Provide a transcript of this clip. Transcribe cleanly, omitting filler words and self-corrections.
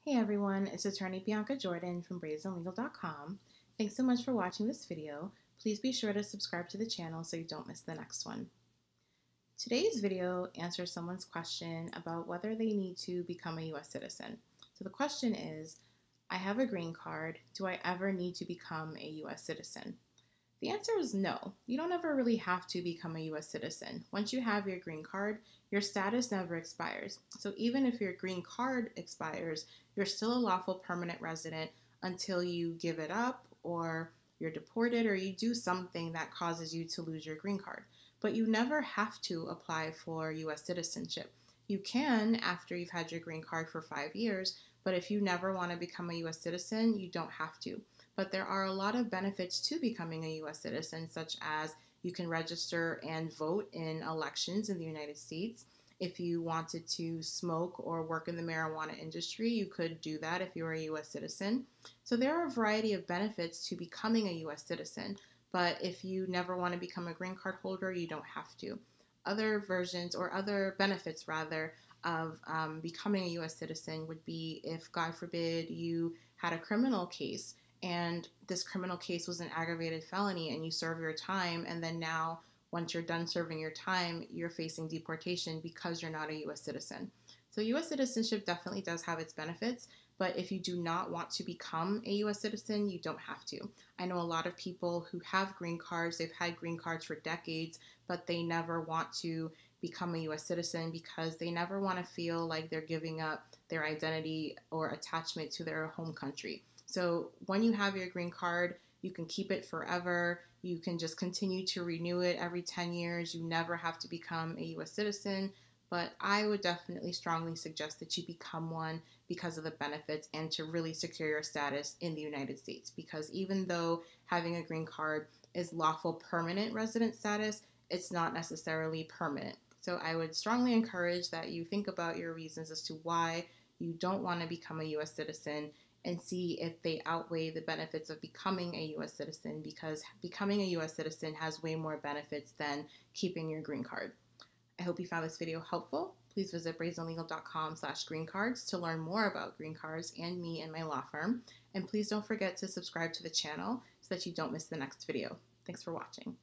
Hey everyone, it's attorney Bianca Jordan from brazenlegal.com. Thanks so much for watching this video. Please be sure to subscribe to the channel so you don't miss the next one. Today's video answers someone's question about whether they need to become a U.S. citizen. So the question is, I have a green card. Do I ever need to become a U.S. citizen? The answer is no. You don't ever really have to become a U.S. citizen. Once you have your green card, your status never expires. So even if your green card expires, you're still a lawful permanent resident until you give it up or you're deported or you do something that causes you to lose your green card. But you never have to apply for U.S. citizenship. You can after you've had your green card for 5 years, but if you never want to become a U.S. citizen, you don't have to. But there are a lot of benefits to becoming a U.S. citizen, such as you can register and vote in elections in the United States. If you wanted to smoke or work in the marijuana industry, you could do that if you were a U.S. citizen. So there are a variety of benefits to becoming a U.S. citizen, but if you never want to become a green card holder, you don't have to. Other versions, or other benefits rather, of becoming a U.S. citizen would be if, God forbid, you had a criminal case and this criminal case was an aggravated felony and you serve your time, and then now once you're done serving your time, you're facing deportation because you're not a U.S. citizen. So U.S. citizenship definitely does have its benefits, but if you do not want to become a U.S. citizen, you don't have to. I know a lot of people who have green cards, they've had green cards for decades, but they never want to become a U.S. citizen because they never want to feel like they're giving up their identity or attachment to their home country. So when you have your green card, you can keep it forever. You can just continue to renew it every 10 years. You never have to become a U.S. citizen, but I would definitely strongly suggest that you become one because of the benefits and to really secure your status in the United States. Because even though having a green card is lawful permanent resident status, it's not necessarily permanent. So I would strongly encourage that you think about your reasons as to why you don't want to become a U.S. citizen and see if they outweigh the benefits of becoming a U.S. citizen, because becoming a U.S. citizen has way more benefits than keeping your green card. I hope you found this video helpful. Please visit brazenlegal.com/greencards to learn more about green cards and me and my law firm. And please don't forget to subscribe to the channel so that you don't miss the next video. Thanks for watching.